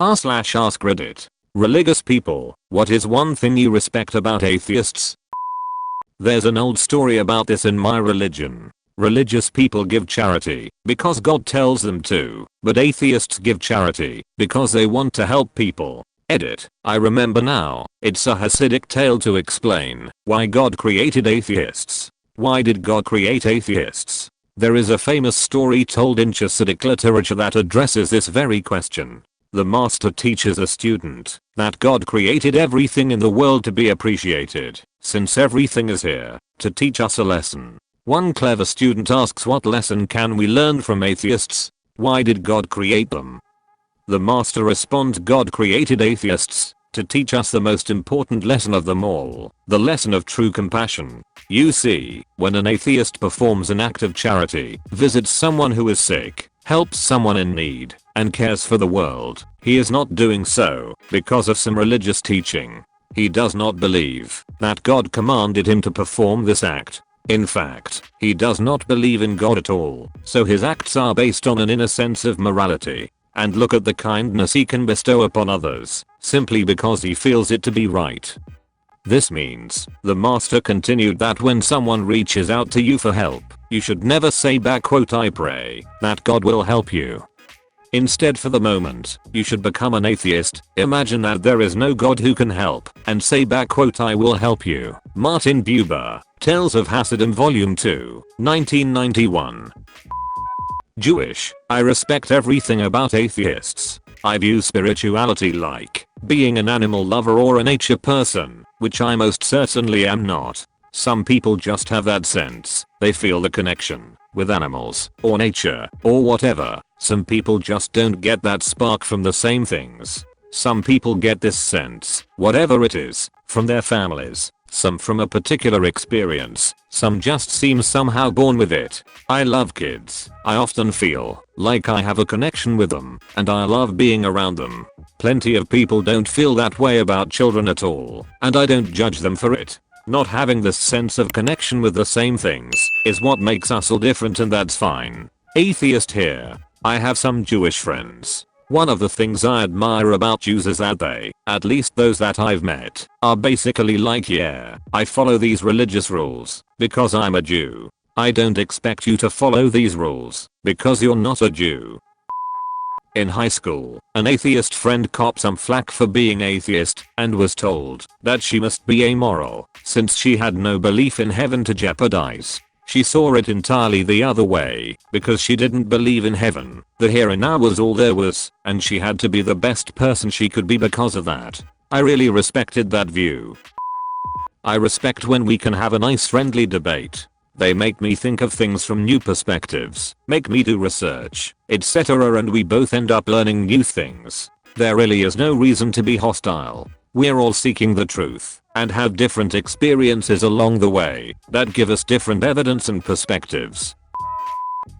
r/AskReddit. Religious people, what is one thing you respect about atheists? There's an old story about this in my religion. Religious people give charity because God tells them to, but atheists give charity because they want to help people. Edit. I remember now, it's a Hasidic tale to explain why God created atheists. Why did God create atheists? There is a famous story told in Hasidic literature that addresses this very question. The master teaches a student that God created everything in the world to be appreciated, since everything is here to teach us a lesson. One clever student asks, what lesson can we learn from atheists? Why did God create them? The master responds, God created atheists to teach us the most important lesson of them all, the lesson of true compassion. You see, when an atheist performs an act of charity, visits someone who is sick, helps someone in need, and cares for the world, he is not doing so because of some religious teaching. He does not believe that God commanded him to perform this act. In fact, he does not believe in God at all, so his acts are based on an inner sense of morality. And look at the kindness he can bestow upon others, simply because he feels it to be right. This means, the master continued, that when someone reaches out to you for help, you should never say back, quote, I pray that God will help you. Instead, for the moment, you should become an atheist, imagine that there is no God who can help, and say back, quote, I will help you. Martin Buber, Tales of Hasidim Volume 2, 1991. Jewish. I respect everything about atheists. I view spirituality like being an animal lover or a nature person, which I most certainly am not. Some people just have that sense. They feel the connection with animals or nature or whatever. Some people just don't get that spark from the same things. Some people get this sense, whatever it is, from their families. Some from a particular experience. Some just seem somehow born with it. I love kids. I often feel like I have a connection with them, and I love being around them. Plenty of people don't feel that way about children at all, and I don't judge them for it. Not having this sense of connection with the same things is what makes us all different, and that's fine. Atheist here. I have some Jewish friends. One of the things I admire about Jews is that they, at least those that I've met, are basically like, yeah, I follow these religious rules because I'm a Jew. I don't expect you to follow these rules because you're not a Jew. In high school, an atheist friend copped some flack for being atheist and was told that she must be amoral since she had no belief in heaven to jeopardize. She saw it entirely the other way because she didn't believe in heaven. The here and now was all there was, and she had to be the best person she could be because of that. I really respected that view. I respect when we can have a nice friendly debate. They make me think of things from new perspectives, make me do research, etc., and we both end up learning new things. There really is no reason to be hostile. We're all seeking the truth and have different experiences along the way that give us different evidence and perspectives.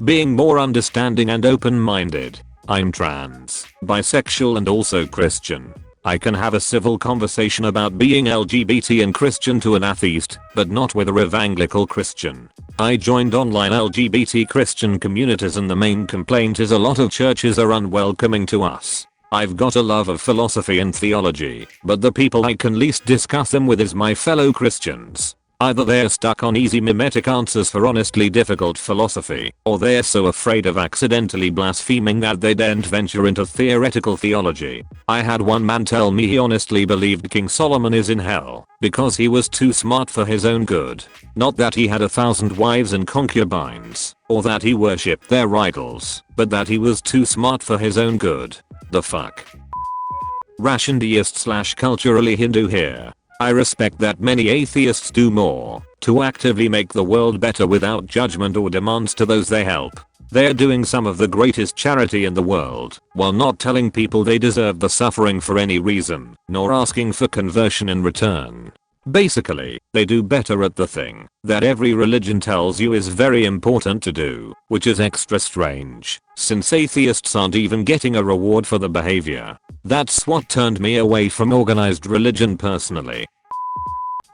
Being more understanding and open-minded. I'm trans, bisexual, and also Christian. I can have a civil conversation about being LGBT and Christian to an atheist, but not with a evangelical Christian. I joined online LGBT Christian communities, and the main complaint is a lot of churches are unwelcoming to us. I've got a love of philosophy and theology, but the people I can least discuss them with is my fellow Christians. Either they're stuck on easy mimetic answers for honestly difficult philosophy, or they're so afraid of accidentally blaspheming that they daren't venture into theoretical theology. I had one man tell me he honestly believed King Solomon is in hell because he was too smart for his own good. Not that he had 1,000 wives and concubines, or that he worshipped their idols, but that he was too smart for his own good. The fuck? Ration deist/culturally Hindu here. I respect that many atheists do more to actively make the world better without judgment or demands to those they help. They're doing some of the greatest charity in the world while not telling people they deserve the suffering for any reason, nor asking for conversion in return. Basically, they do better at the thing that every religion tells you is very important to do, which is extra strange, since atheists aren't even getting a reward for the behavior. That's what turned me away from organized religion personally.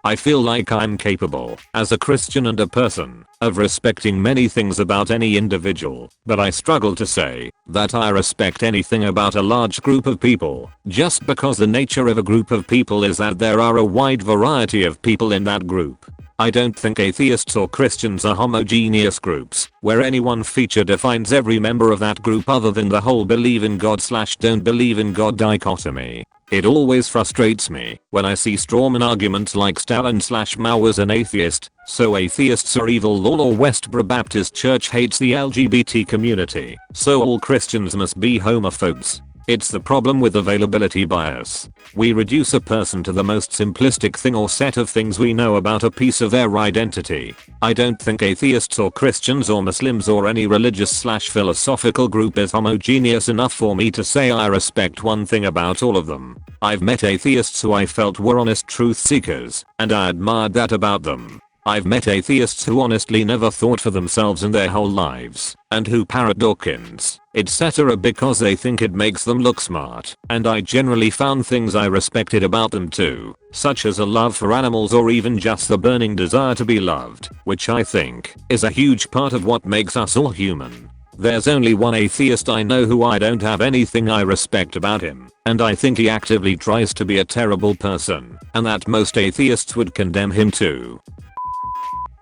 I feel like I'm capable, as a Christian and a person, of respecting many things about any individual, but I struggle to say that I respect anything about a large group of people, just because the nature of a group of people is that there are a wide variety of people in that group. I don't think atheists or Christians are homogeneous groups, where any one feature defines every member of that group other than the whole believe in God/don't believe in God dichotomy. It always frustrates me when I see strawman arguments like Stalin/Mao was an atheist, so atheists are evil lol, or Westboro Baptist Church hates the LGBT community, so all Christians must be homophobes. It's the problem with availability bias. We reduce a person to the most simplistic thing or set of things we know about a piece of their identity. I don't think atheists or Christians or Muslims or any religious/philosophical group is homogeneous enough for me to say I respect one thing about all of them. I've met atheists who I felt were honest truth seekers, and I admired that about them. I've met atheists who honestly never thought for themselves in their whole lives, and who parrot Dawkins, etc. because they think it makes them look smart, and I generally found things I respected about them too, such as a love for animals or even just the burning desire to be loved, which I think is a huge part of what makes us all human. There's only one atheist I know who I don't have anything I respect about him, and I think he actively tries to be a terrible person, and that most atheists would condemn him too.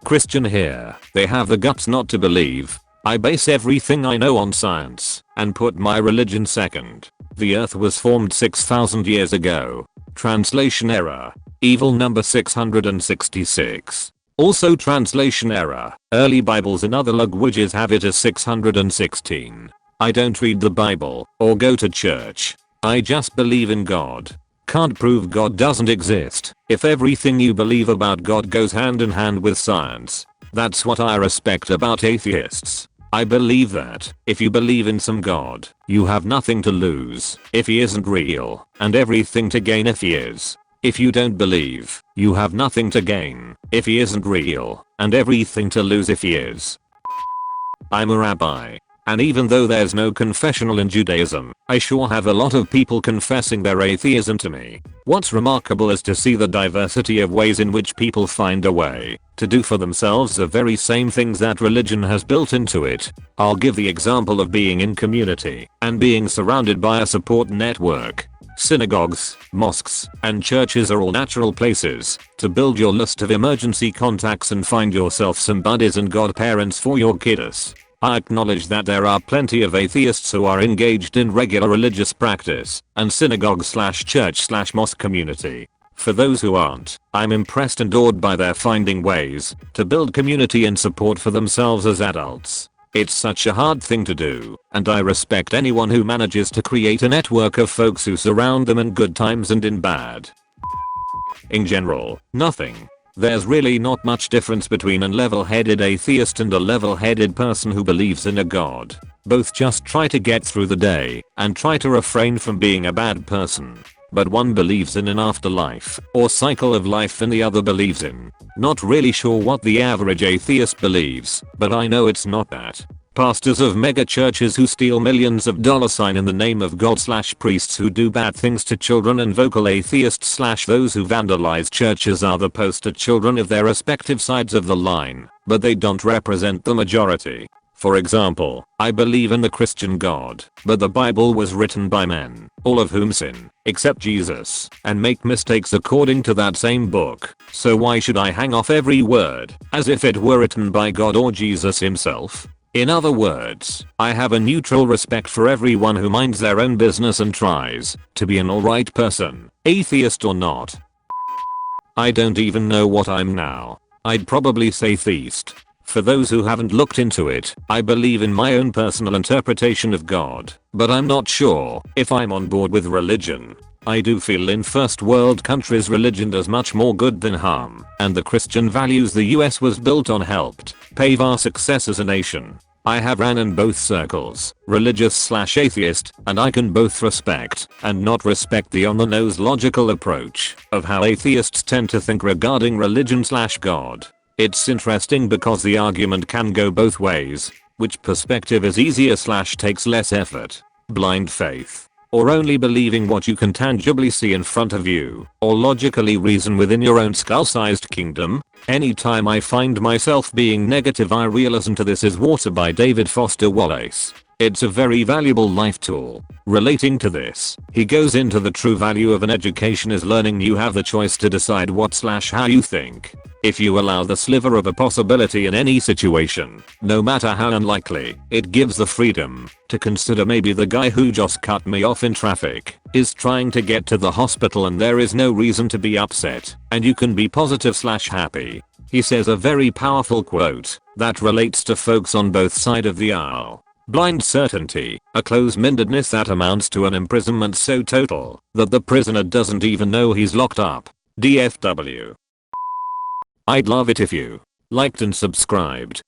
Christian here, they have the guts not to believe. I base everything I know on science, and put my religion second. The earth was formed 6,000 years ago. Translation error. Evil number 666. Also translation error. Early Bibles in other languages have it as 616. I don't read the Bible, or go to church. I just believe in God. Can't prove God doesn't exist if everything you believe about God goes hand in hand with science. That's what I respect about atheists. I believe that if you believe in some God, you have nothing to lose if he isn't real, and everything to gain if he is. If you don't believe, you have nothing to gain if he isn't real, and everything to lose if he is. I'm a rabbi. And even though there's no confessional in Judaism, I sure have a lot of people confessing their atheism to me. What's remarkable is to see the diversity of ways in which people find a way to do for themselves the very same things that religion has built into it. I'll give the example of being in community and being surrounded by a support network. Synagogues, mosques, and churches are all natural places to build your list of emergency contacts and find yourself some buddies and godparents for your kiddos. I acknowledge that there are plenty of atheists who are engaged in regular religious practice and synagogue/church/mosque community. For those who aren't, I'm impressed and awed by their finding ways to build community and support for themselves as adults. It's such a hard thing to do, and I respect anyone who manages to create a network of folks who surround them in good times and in bad. In general, nothing. There's really not much difference between a level-headed atheist and a level-headed person who believes in a god. Both just try to get through the day and try to refrain from being a bad person. But one believes in an afterlife or cycle of life and the other believes in. Not really sure what the average atheist believes, but I know it's not that. Pastors of mega churches who steal millions of dollars in the name of God/priests who do bad things to children and vocal atheists/those who vandalize churches are the poster children of their respective sides of the line, but they don't represent the majority. For example, I believe in the Christian God, but the Bible was written by men, all of whom sin, except Jesus, and make mistakes according to that same book. So why should I hang off every word as if it were written by God or Jesus himself? In other words, I have a neutral respect for everyone who minds their own business and tries to be an alright person, atheist or not. I don't even know what I'm now. I'd probably say theist. For those who haven't looked into it, I believe in my own personal interpretation of God, but I'm not sure if I'm on board with religion. I do feel in first world countries religion does much more good than harm, and the Christian values the US was built on helped pave our success as a nation. I have ran in both circles, religious/atheist, and I can both respect and not respect the on-the-nose logical approach of how atheists tend to think regarding religion/God. It's interesting because the argument can go both ways. Which perspective is easier/takes less effort? Blind faith or only believing what you can tangibly see in front of you, or logically reason within your own skull-sized kingdom? Anytime I find myself being negative, I re-listen to This Is Water by David Foster Wallace. It's a very valuable life tool. Relating to this, he goes into the true value of an education is learning you have the choice to decide what/how you think. If you allow the sliver of a possibility in any situation, no matter how unlikely, it gives the freedom to consider maybe the guy who just cut me off in traffic is trying to get to the hospital and there is no reason to be upset, and you can be positive/happy. He says a very powerful quote that relates to folks on both sides of the aisle. Blind certainty, a close-mindedness that amounts to an imprisonment so total that the prisoner doesn't even know he's locked up. DFW. I'd love it if you liked and subscribed.